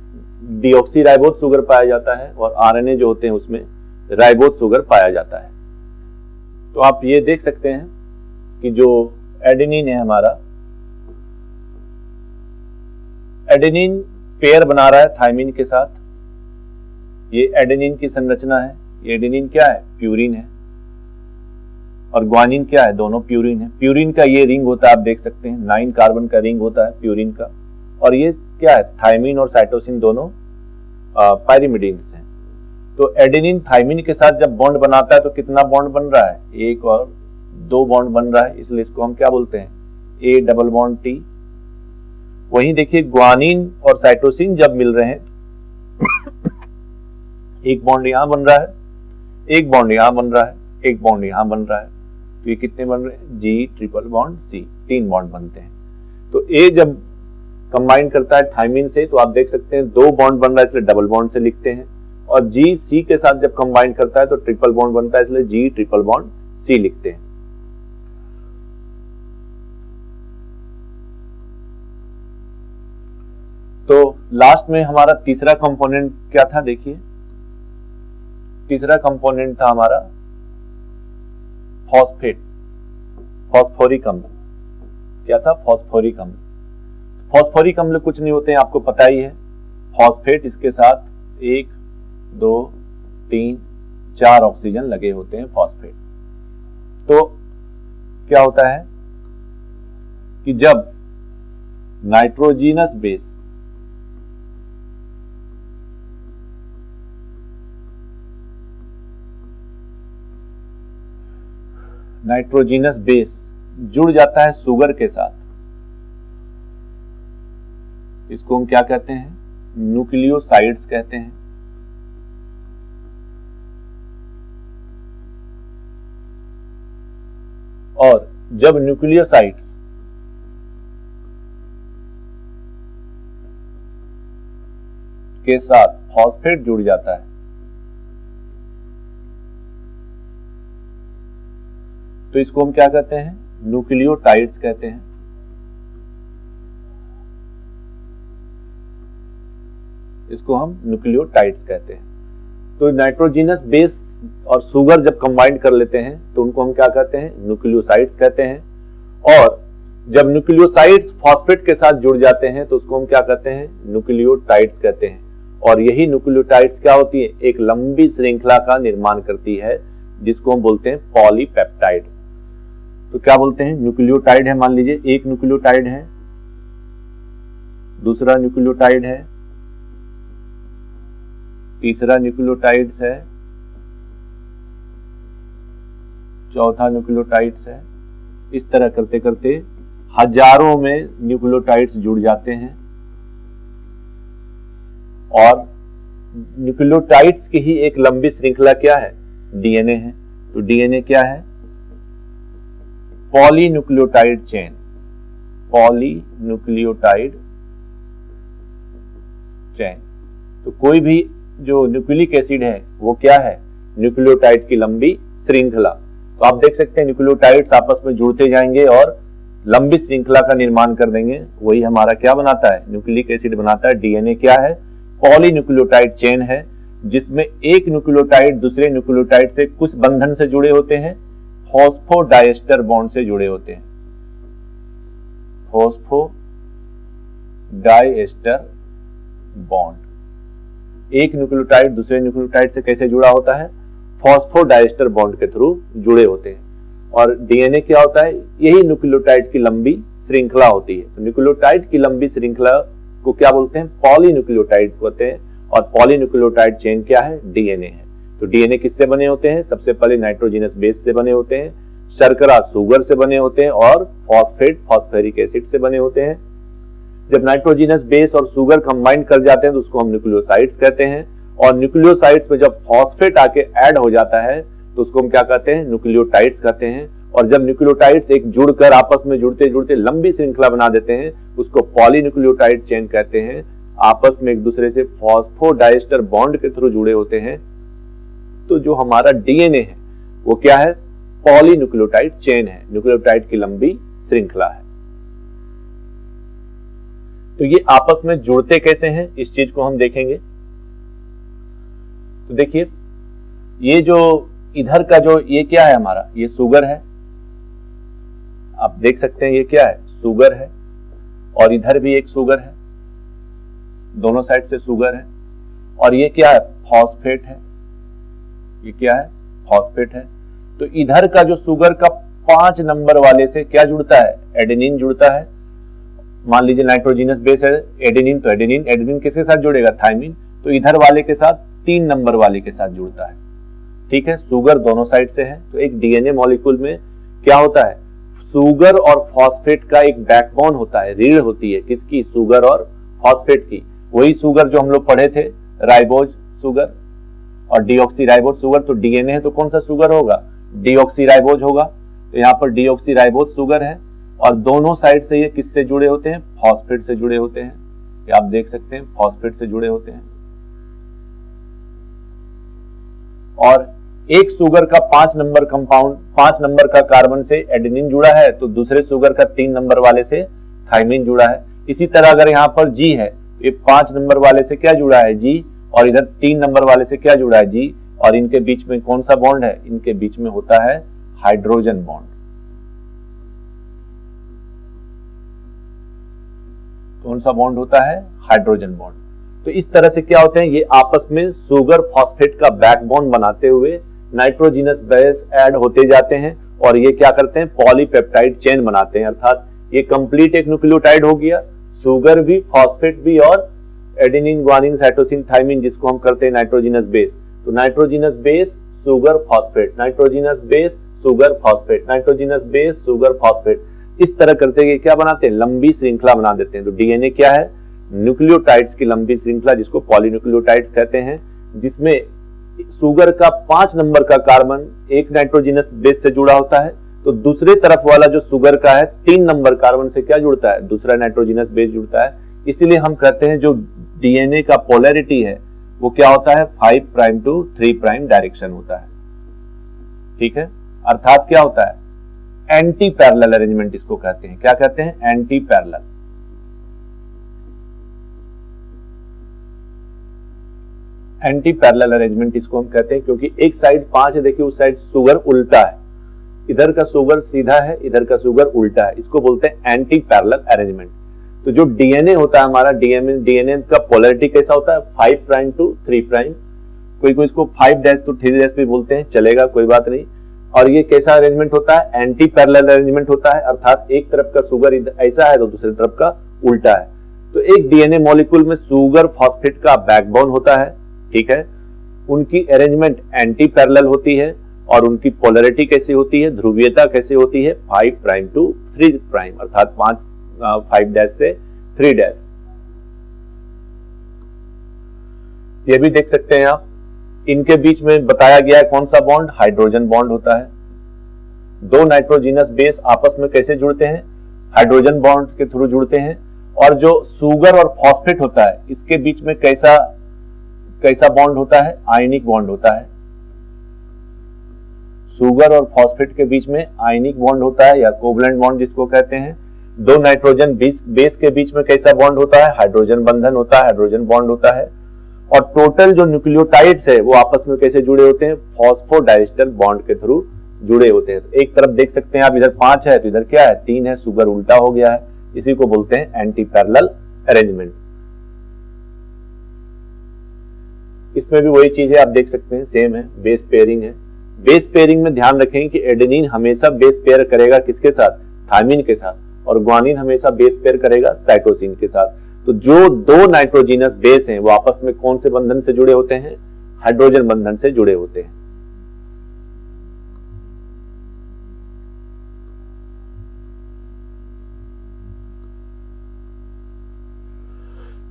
डीऑक्सी राइबोज शुगर पाया जाता है, और आरएनए जो होते हैं उसमें राइबोज शुगर पाया जाता है। तो आप ये देख सकते हैं कि जो एडेनिन है हमारा, एडेनिन पेयर बना रहा है थायमिन के साथ। ये एडेनिन की संरचना है। ये एडेनिन क्या है? प्यूरिन है। और ग्वानिन क्या है? दोनों प्यूरिन है। प्यूरिन का ये रिंग होता है, आप देख सकते हैं 9 कार्बन का रिंग होता है प्यूरिन का। और ये क्या है? थायमिन और साइटोसिन दोनों पायरिमिडीन्स हैं। तो एडेनिन थायमिन के साथ जब बॉन्ड बनाता है तो कितना बॉन्ड बन रहा है? 1 और 2 बॉन्ड बन रहा है, इसलिए इसको हम क्या बोलते हैं? A double bond T। वहीं देखिए ग्वानिन और साइटोसिन जब मिल रहे हैं, एक बॉन्ड यहां बन रहा है, एक बॉन्ड यहां बन रहा है, एक बॉन्ड यहां बन रहा है। तो ये कितने बन रहे हैं? G triple bond C, 3 bond बनते हैं। तो A जब कंबाइन करता है थायमिन से, तो आप देख सकते हैं 2 बॉन्ड बन रहा है, इसलिए डबल बॉन्ड से लिखते हैं। और G C के साथ जब कंबाइन करता है तो ट्रिपल बॉन्ड बनता है, इसलिए G ट्रिपल बॉन्ड C लिखते हैं। तो लास्ट में हमारा तीसरा कंपोनेंट क्या था? देखिए, तीसरा कंपोनेंट था हमारा फॉस्फेट, फॉस्फोरिक अम्ल। क्या था? फॉस्फोरिक अम्ल। फॉस्फोरिक अम्ल कुछ नहीं होते हैं, आपको पता ही है। फॉस्फेट, इसके साथ 1 2 3 4 ऑक्सीजन लगे होते हैं फॉस्फेट। तो क्या होता है कि जब नाइट्रोजीनस बेस जुड़ जाता है शुगर के साथ, इसको हम क्या कहते हैं? न्यूक्लियोसाइड्स कहते हैं। और जब न्यूक्लियोसाइड्स के साथ फॉस्फेट जुड़ जाता है तो इसको हम क्या कहते हैं? न्यूक्लियोटाइड्स कहते हैं। इसको हम न्यूक्लियोटाइड्स कहते हैं। तो नाइट्रोजीनस बेस और शुगर जब कंबाइन कर लेते हैं तो उनको हम क्या कहते हैं? न्यूक्लियोसाइड्स कहते हैं। और जब न्यूक्लियोसाइड्स फॉस्फेट के साथ जुड़ जाते हैं तो उसको हम क्या कहते हैं? न्यूक्लियोटाइड्स कहते हैं। और यही न्यूक्लियोटाइड्स क्या होती है? एक लंबी श्रृंखला का निर्माण करती है जिसको हम बोलते हैं पॉलीपेप्टाइड। तो क्या बोलते हैं? न्यूक्लियोटाइड है, मान लीजिए एक न्यूक्लियोटाइड है, दूसरा न्यूक्लियोटाइड है, तीसरा न्यूक्लियोटाइड्स है, चौथा न्यूक्लियोटाइड्स है। इस तरह करते करते हजारों में न्यूक्लियोटाइड्स जुड़ जाते हैं। और न्यूक्लियोटाइड्स की ही एक लंबी श्रृंखला क्या है? डीएनए है। तो डीएनए क्या है? Polynucleotide chain. Polynucleotide chain. तो कोई भी जो न्यूक्लिक एसिड है वो क्या है? न्यूक्लियोटाइड की लंबी श्रृंखला। तो आप देख सकते हैं न्यूक्लियोटाइड्स आपस में जुड़ते जाएंगे और लंबी श्रृंखला का निर्माण कर देंगे। वही हमारा क्या बनाता है? न्यूक्लिक एसिड बनाता है। डीएनए क्या है? पॉलीन्यूक्लियोटाइड चेन है, जिसमें एक न्यूक्लियोटाइड दूसरे न्यूक्लियोटाइड से कुछ बंधन से जुड़े होते हैं, फॉस्फोडाइएस्टर बॉन्ड से जुड़े होते हैं। Phosphodiester bond. एक न्यूक्लियोटाइड दूसरे न्यूक्लियोटाइड से कैसे जुड़ा होता है? फॉस्फोडाइएस्टर बॉन्ड के थ्रू जुड़े होते हैं। और डीएनए क्या होता है? यही न्यूक्लियोटाइड की लंबी श्रृंखला होती है। तो न्यूक्लियोटाइड की लंबी श्रृंखला को क्या बोलते हैं? पॉलीन्यूक्लियोटाइड होते हैं। और पॉलीन्यूक्लियोटाइड चेन क्या है? डीएनए है। तो डीएनए किससे बने होते हैं? सबसे पहले नाइट्रोजीनस बेस से बने होते हैं, शर्करा शुगर से बने होते हैं और फॉस्फेट फॉस्फेरिक एसिड से बने होते हैं। जब नाइट्रोजीनस बेस और शुगर कंबाइन कर जाते हैं तो उसको हम न्यूक्लियोसाइड्स कहते हैं। और न्यूक्लियोसाइड्स में जब फॉस्फेट आके ऐड हो जाता है तो उसको हम क्या कहते हैं? न्यूक्लियोटाइड्स कहते हैं। और जब न्यूक्लियोटाइड्स एक जुड़कर आपस में जुड़ते जुड़ते लंबी श्रृंखला बना देते हैं उसको पॉलीन्यूक्लियोटाइड चेन कहते हैं। आपस में एक दूसरे से फॉस्फोडाइएस्टर बॉन्ड के थ्रू जुड़े होते हैं। तो जो हमारा डीएनए है वो क्या है? पॉलीन्यूक्लियोटाइड चेन है, न्यूक्लियोटाइड की लंबी श्रृंखला है। तो ये आपस में जुड़ते कैसे हैं इस चीज को हम देखेंगे। तो देखिए, ये जो इधर का जो ये क्या है हमारा? ये शुगर है। आप देख सकते हैं ये क्या है? शुगर है। और इधर भी एक शुगर है, दोनों साइड से शुगर है। और ये क्या है? फॉस्फेट है। ये क्या है? फॉस्फेट है। तो इधर का जो शुगर का 5 नंबर वाले से क्या जुड़ता है? एडेनिन जुड़ता है। मान लीजिए नाइट्रोजीनस बेस है एडेनिन, तो एडेनिन किसके साथ जुड़ेगा? थाइमिन। तो इधर वाले के साथ 3 नंबर वाले के साथ जुड़ता है। ठीक है, शुगर दोनों साइड से है। तो एक डीएनए मॉलिक्यूल में क्या होता है? शुगर और फॉस्फेट का एक बैकबोन होता है, रीढ़ होती है। किसकी? शुगर और फॉस्फेट की। वही शुगर जो हम लोग पढ़े थे, राइबोज शुगर और डीऑक्सीराइबोज शुगर। तो डीएनए है तो कौन सा शुगर होगा? डीऑक्सीराइबोज होगा। तो यहाँ पर डीऑक्सीराइबोज शुगर है और दोनों साइड से ये किससे जुड़े होते हैं? फॉस्फेट से जुड़े होते हैं। ये आप देख सकते हैं, फॉस्फेट से जुड़े होते हैं। और एक शुगर का 5 नंबर कंपाउंड, 5 नंबर का कार्बन से एडेनिन जुड़ा है, तो दूसरे शुगर का 3 नंबर वाले से थाइमिन जुड़ा है। इसी तरह अगर यहाँ पर जी है, ये 5 नंबर वाले से क्या जुड़ा है? जी। और इधर 3 नंबर वाले से क्या जुड़ा है? जी। और इनके बीच में कौन सा बॉन्ड है? इनके बीच में होता है हाइड्रोजन बॉन्ड। कौन सा बॉन्ड होता है? Hydrogen bond. तो इस तरह से क्या होते हैं, ये आपस में सुगर फॉस्फेट का बैकबोन बनाते हुए नाइट्रोजिनस बेस ऐड होते जाते हैं और ये क्या करते हैं, पॉलीपेप्टाइड चेन बनाते हैं। अर्थात ये कंप्लीट एक न्यूक्लियोटाइड हो गया, सुगर भी, फॉस्फेट भी और एडेनिन, ग्वानिन, साइटोसिन, थाइमिन, जिसको हम करते हैं नाइट्रोजिनस बेस। तो nitrogenous base sugar phosphate, nitrogenous base sugar phosphate, nitrogenous base sugar phosphate, इस तरह करते हुए क्या बनाते हैं, लंबी श्रृंखला बना देते हैं। तो डीएनए क्या है? न्यूक्लियोटाइड्स की लंबी श्रृंखला, जिसको पॉलीन्यूक्लियोटाइड्स कहते हैं, जिसमें सुगर का 5 नंबर का कार्बन एक नाइट्रोजिनस बेस से जुड़ा होता है, तो दूसरे तरफ वाला जो सुगर का है 3 नंबर कार्बन से क्या जुड़ता है, दूसरा नाइट्रोजिनस बेस जुड़ता है। इसीलिए हम कहते हैं जो डीएनए का पोलैरिटी है वो क्या होता है, 5 प्राइम टू 3 प्राइम डायरेक्शन होता है। ठीक है, अर्थात क्या होता है, एंटी पैरेलल अरेंजमेंट इसको कहते हैं। क्या कहते हैं? Anti parallel. Anti parallel arrangement इसको हम कहते हैं क्योंकि एक साइड 5 है, देखिए उस साइड शुगर उल्टा है, इधर का शुगर सीधा है, इधर का शुगर उल्टा है, इसको बोलते हैं एंटी पैरेलल अरेंजमेंट। तो जो डीएनए होता है हमारा, डीएनए का पोलैरिटी कैसा होता है, 5 प्राइम टू 3 प्राइम, कोई कोई इसको 5 डैश टू 3 डैश भी बोलते हैं, चलेगा, कोई बात नहीं। और ये कैसा अरेंजमेंट होता है, एंटी पैरेलल अरेंजमेंट होता है, अर्थात एक तरफ का शुगर ऐसा है तो दूसरी तरफ का उल्टा है। तो एक डीएनए मॉलिक्यूल में शुगर फॉस्फेट का बैकबोन होता है, ठीक है, उनकी अरेंजमेंट एंटी पैरेलल होती है और उनकी पोलैरिटी कैसी होती है, ध्रुवीयता कैसी होती है, 5 प्राइम टू 3 प्राइम, अर्थात 5 डैश से 3 डैश। ये भी देख सकते हैं आप, इनके बीच में बताया गया है कौन सा बॉन्ड, हाइड्रोजन बॉन्ड होता है। दो नाइट्रोजिनस बेस आपस में कैसे जुड़ते हैं, हाइड्रोजन बॉन्ड के थ्रू जुड़ते हैं। और जो सुगर और फॉस्फेट होता है इसके बीच में कैसा बॉन्ड होता है, आयनिक बॉन्ड होता है। सुगर और फॉस्फेट के बीच में आयनिक बॉन्ड होता है या कोवलेंट बॉन्ड जिसको कहते हैं। दो नाइट्रोजन बेस के बीच में कैसा बॉन्ड होता है, हाइड्रोजन बंधन होता है, हाइड्रोजन बॉन्ड होता है। और टोटल जो न्यूक्लियोटाइड्स है वो आपस में कैसे जुड़े होते हैं, फॉस्फोडाइस्टर बॉन्ड के थ्रू जुड़े होते हैं। एक तरफ देख सकते हैं आप, इधर 5 है तो इधर क्या है, 3 है, सुगर उल्टा हो गया है, इसी को बोलते हैं एंटी पैरेलल अरेंजमेंट। इसमें भी वही चीज है, आप देख सकते हैं, सेम है, बेस पेयरिंग है। बेस पेयरिंग में ध्यान रखेंगे कि एडेनिन हमेशा बेस पेयर करेगा किसके साथ, थायमिन के साथ, और ग्वानिन हमेशा बेस पेयर करेगा साइटोसिन के साथ। तो जो दो नाइट्रोजिनस बेस हैं वो आपस में कौन से बंधन से जुड़े होते हैं, हाइड्रोजन बंधन से जुड़े होते हैं।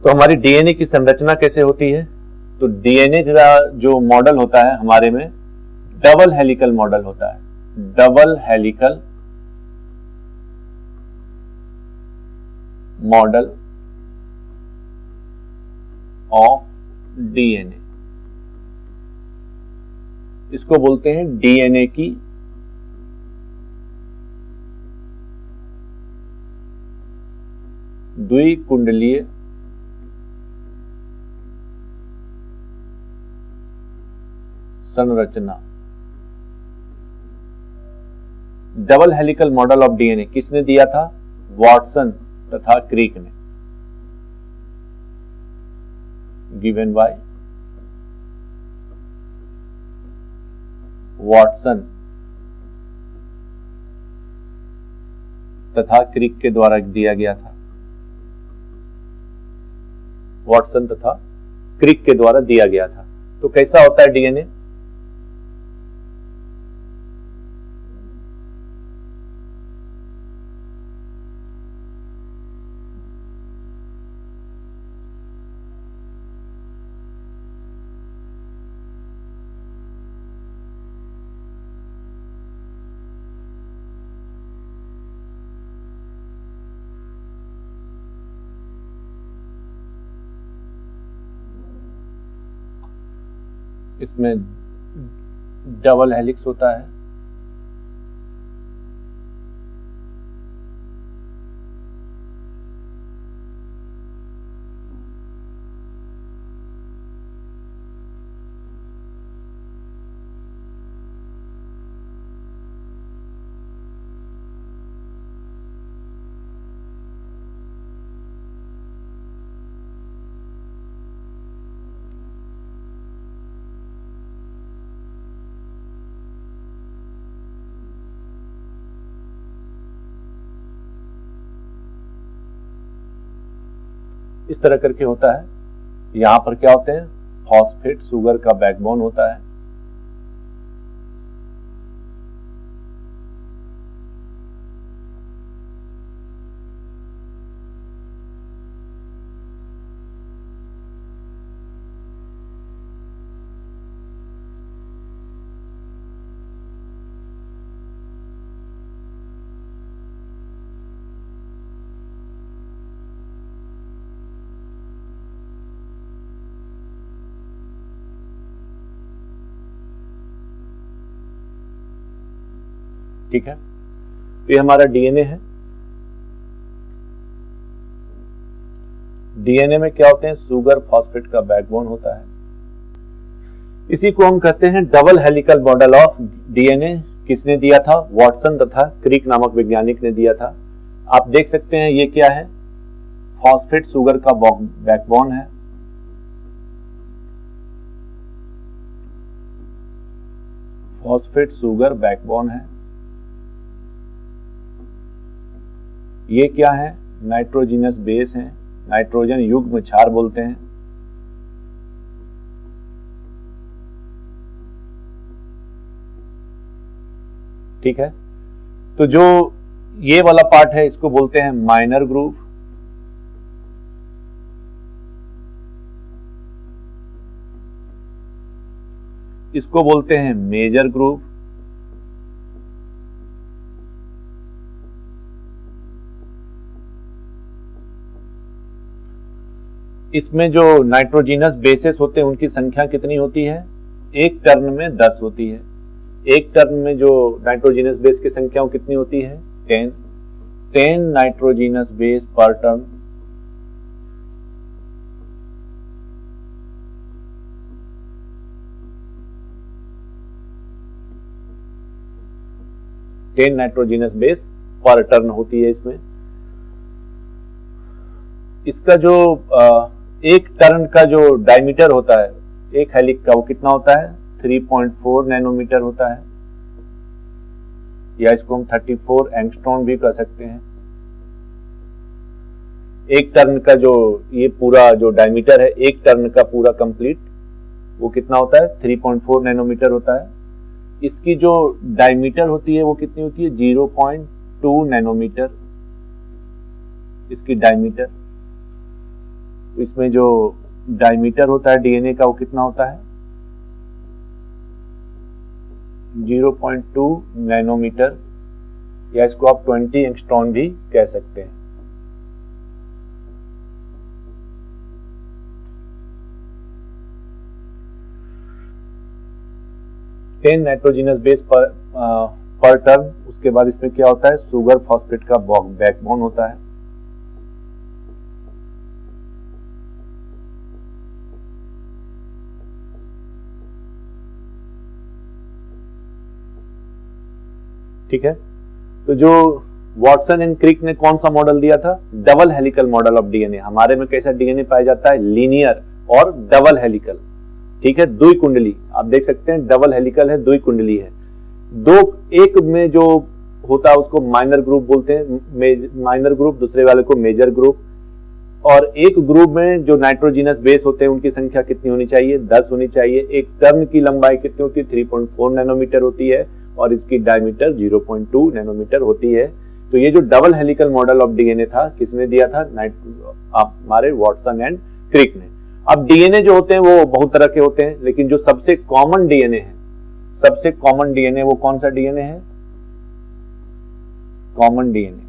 तो हमारी डीएनए की संरचना कैसे होती है, तो डीएनए का जो मॉडल होता है हमारे में डबल हेलिकल मॉडल होता है, double helical model of DNA, इसको बोलते हैं डीएनए की द्विकुंडलीय संरचना। Double helical model of DNA किसने दिया था, वॉटसन तथा क्रिक ने, गिवन बाय वॉटसन तथा क्रिक के द्वारा दिया गया था, वॉटसन तथा क्रिक के द्वारा दिया गया था। तो कैसा होता है डीएनए, इसमें डबल हेलिक्स होता है, इस तरह करके होता है। यहां पर क्या होते हैं, फॉस्फेट शुगर का बैकबोन होता है। ठीक है, तो ये हमारा डीएनए है। डीएनए में क्या होते हैं, शुगर फॉस्फेट का बैकबोन होता है। इसी को हम कहते हैं double helical model of DNA. किसने दिया था, वॉटसन तथा क्रिक नामक वैज्ञानिक ने दिया था। आप देख सकते हैं ये क्या है, फॉस्फेट शुगर का बैकबोन है, फॉस्फेट शुगर बैकबोन है। ये क्या है, नाइट्रोजिनस बेस है, नाइट्रोजन युग्म क्षार बोलते हैं। ठीक है, तो जो ये वाला पार्ट है इसको बोलते हैं माइनर ग्रुप। इसको बोलते हैं मेजर ग्रुप। इसमें जो नाइट्रोजिनस बेसेस होते हैं उनकी संख्या कितनी होती है, एक टर्न में 10 होती है। एक टर्न में जो नाइट्रोजिनस बेस की संख्या कितनी होती है, 10 नाइट्रोजिनस बेस पर टर्न। नाइट्रोजिनस बेस पर टर्न होती है इसमें। इसका जो एक टर्न का जो डायमीटर होता है एक हेलिक्स का, वो कितना होता है, 3.4 नैनोमीटर होता है, या इसको हम 34 एंगस्ट्रॉम भी कह सकते हैं। एक टर्न का जो ये पूरा जो डायमीटर है, एक टर्न का पूरा कंप्लीट, वो कितना होता है, 3.4 नैनोमीटर होता है। इसकी जो डायमीटर होती है वो कितनी होती है, 0.2 नैनोमीटर इसकी डायमीटर। तो इसमें जो डायमीटर होता है डीएनए का वो कितना होता है, 0.2 नैनोमीटर, या इसको आप 20 एंगस्ट्रॉम भी कह सकते हैं। टेन नाइट्रोजिनस बेस पर टर्न। उसके बाद इसमें क्या होता है, शुगर फॉस्फेट का बैकबोन होता है। ठीक है, तो जो वॉटसन एंड क्रिक ने कौन सा मॉडल दिया था, double helical model of DNA. हमारे में कैसा डीएनए पाया जाता है, लीनियर और डबल हेलिकल। ठीक है, दुई कुंडली, आप देख सकते हैं डबल हेलिकल है, दुई कुंडली है। दो, एक में जो होता है उसको माइनर ग्रुप बोलते हैं, माइनर ग्रुप, दूसरे वाले को मेजर ग्रुप। और एक ग्रुप में जो नाइट्रोजिनस बेस होते हैं उनकी संख्या कितनी होनी चाहिए, 10 होनी चाहिए। एक टर्न की लंबाई कितनी होती है, 3.4 नैनोमीटर होती है, और इसकी डायमीटर 0.2 नैनोमीटर होती है। तो ये जो double helical model of DNA था, किसने दिया था, हमारे वॉटसन एंड क्रिक ने। अब डीएनए जो होते हैं वो बहुत तरह के होते हैं, लेकिन जो सबसे कॉमन डीएनए है, सबसे कॉमन डीएनए वो कौन सा डीएनए है, कॉमन डीएनए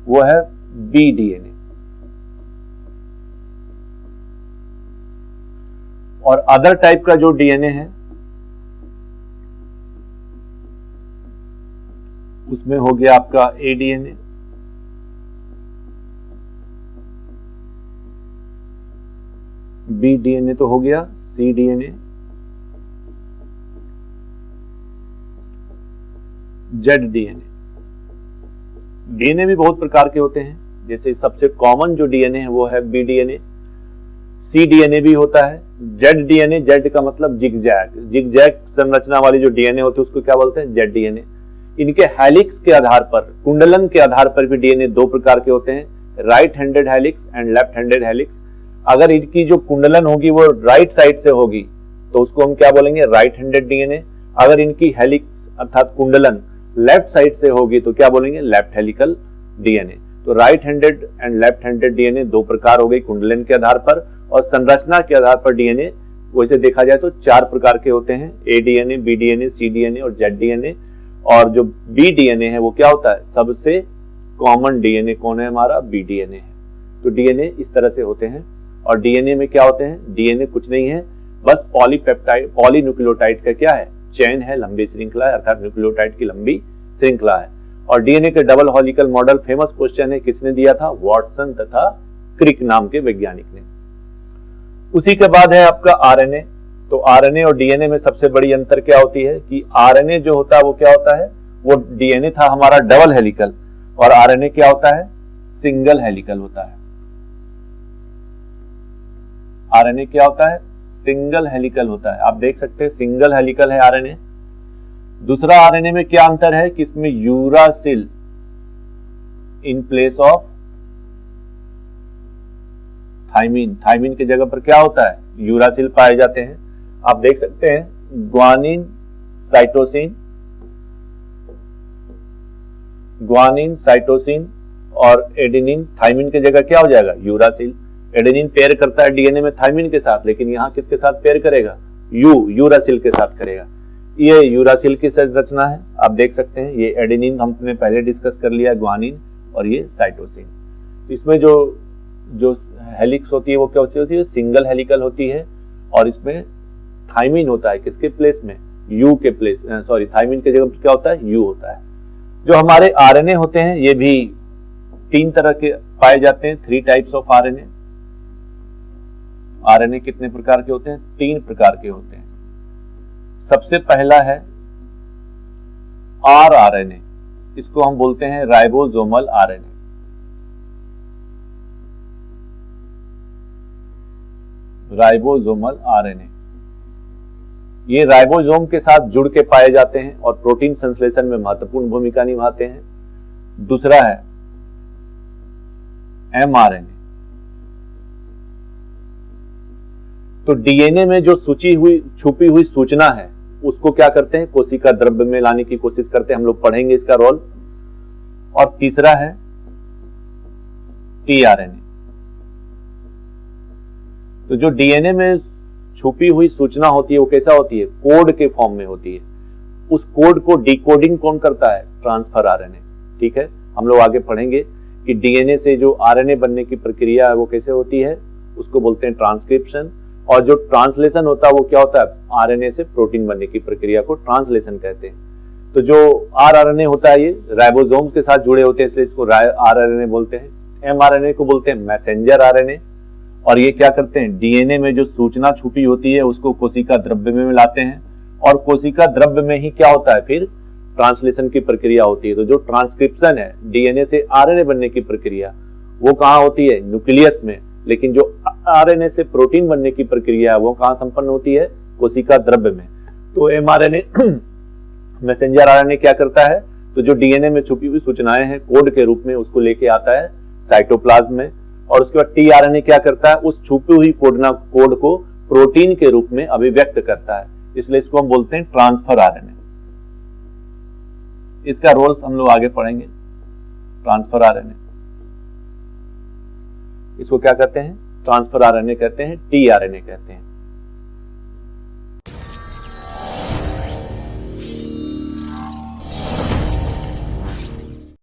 वो है बी डीएनए। और अदर टाइप का जो डीएनए है उसमें हो गया आपका ए डीएनए, बी डीएनए तो हो गया, सी डीएनए, जेड डीएनए। डीएनए भी बहुत प्रकार के होते हैं, जैसे सबसे कॉमन जो डीएनए है वो है बी डीएनए। सी डीएनए भी होता है, जेड डीएनए, जेड का मतलब जिगजैग, जिगजैग संरचना वाली जो डीएनए होती है उसको क्या बोलते हैं, जेड डीएनए। इनके हेलिक्स के आधार पर, कुंडलन के आधार पर भी डीएनए दो प्रकार के होते हैं, right handed helix and left handed helix. अगर इनकी जो कुंडलन होगी वो राइट साइड से होगी तो उसको हम क्या बोलेंगे, राइट हैंडेड डीएनए। अगर इनकी हेलिक्स अर्थात कुंडलन लेफ्ट साइड से होगी तो क्या बोलेंगे, लेफ्ट हेलिकल डीएनए। तो right handed and left handed DNA दो प्रकार हो गई कुंडलन के आधार पर, और संरचना के आधार पर डीएनए वैसे देखा जाए तो चार प्रकार के होते हैं, ए डीएनए, बी डीएनए, सी डीएनए और जेड डीएनए। और जो बी डीएनए है वो क्या होता है, सबसे कॉमन डीएनए कौन है हमारा, बी डीएनए है। तो डीएनए इस तरह से होते हैं। और डीएनए में क्या होते हैं, डीएनए कुछ नहीं है, बस पॉलीपेप्टाइड पॉलीन्यूक्लियोटाइड का क्या है, चेन है, लंबी श्रृंखला है, अर्थात न्यूक्लियोटाइड की लंबी श्रृंखला है। और डीएनए के double helical model famous question है, किसने दिया था, वॉटसन तथा क्रिक नाम के वैज्ञानिक ने। उसी के बाद है आपका आरएनए। तो आरएनए और डीएनए में सबसे बड़ी अंतर क्या होती है कि आरएनए जो होता है वो क्या होता है, वो डीएनए था हमारा डबल हेलिकल और आरएनए क्या होता है, सिंगल हेलिकल होता है। आरएनए क्या होता है, सिंगल हेलिकल होता है। आप देख सकते हैं सिंगल हेलिकल है आरएनए। दूसरा आरएनए में क्या अंतर है कि इसमें uracil in place of thymine, thymine की जगह पर क्या होता है, यूरासिल पाए जाते हैं। आप देख सकते हैं ग्वानिन साइटोसिन और एडेनिन, थाइमिन की जगह क्या हो जाएगा, यूरासिल। एडेनिन पेयर करता है डीएनए में थाइमिन के साथ, लेकिन यहां किसके साथ पेयर करेगा, यूरासिल के साथ करेगा। ये यूरासिल की रचना है, आप देख सकते हैं। ये एडेनिन हमने पहले डिस्कस कर लिया, ग्वानिन, और ये साइटोसिन। इसमें जो हेलिक्स होती है वो क्या होती है, सिंगल हेलिकल होती है। और इसमें थाइमिन होता है किसके प्लेस में, यू के प्लेस, सॉरी थाइमिन के जगह पर क्या होता है, यू होता है। जो हमारे आरएनए होते हैं ये भी तीन तरह के पाए जाते हैं, 3 टाइप्स ऑफ आरएनए। आरएनए कितने प्रकार के होते हैं, 3 प्रकार के होते हैं। सबसे पहला है आरएनए, इसको हम बोलते हैं राइबोसोमल आरएनए। राइबोसोमल आरएनए ये राइबोसोम के साथ जुड़ के पाए जाते हैं और प्रोटीन संश्लेषण में महत्वपूर्ण भूमिका निभाते हैं। दूसरा है एमआरएनए। तो डीएनए में जो छुपी हुई सूचना है उसको क्या करते हैं, कोशिका द्रव्य में लाने की कोशिश करते हैं, हम लोग पढ़ेंगे इसका रोल। और तीसरा है टीआरएनए। तो जो डीएनए में छुपी हुई सूचना होती है वो कैसा होती है, कोड के फॉर्म में होती है। उस कोड को डिकोडिंग कौन करता है, ट्रांसफर आरएनए। ठीक है, हम लोग आगे पढ़ेंगे कि डीएनए से जो आरएनए बनने की प्रक्रिया है वो कैसे होती है, उसको बोलते हैं ट्रांसक्रिप्शन। और जो ट्रांसलेशन होता है वो क्या होता है, आरएनए से प्रोटीन बनने की प्रक्रिया को ट्रांसलेशन कहते हैं। तो जो आरएनए होता है ये राइबोसोम के साथ जुड़े होते हैं, इसलिए इसको आरएनए बोलते हैं। एमआरएनए को बोलते हैं मैसेंजर आरएनए। और ये क्या करते हैं, डीएनए में जो सूचना छुपी होती है उसको कोशिका द्रव्य में मिलाते हैं, और कोशिका द्रव्य में ही क्या होता है, फिर ट्रांसलेशन की प्रक्रिया होती है। तो जो ट्रांसक्रिप्शन है, डीएनए से आरएनए बनने की प्रक्रिया, वो कहाँ होती है, न्यूक्लियस में। लेकिन जो आरएनए से प्रोटीन बनने की प्रक्रिया है वो कहाँ संपन्न होती है, कोशिका द्रव्य में। तो एमआरएनए मैसेंजर आरएनए क्या करता है, तो जो डीएनए में छुपी हुई सूचनाएं हैं कोड के रूप में, उसको लेके आता है साइटोप्लाज्म में। और उसके बाद टीआरएनए क्या करता है, उस छुपी हुई कोड को प्रोटीन के रूप में अभिव्यक्त करता है, इसलिए इसको हम बोलते हैं ट्रांसफर आरएनए। इसका रोल्स हम लोग आगे पढ़ेंगे। ट्रांसफर आरएनए, इसको क्या कहते हैं, ट्रांसफर आरएनए कहते हैं, टीआरएनए कहते हैं।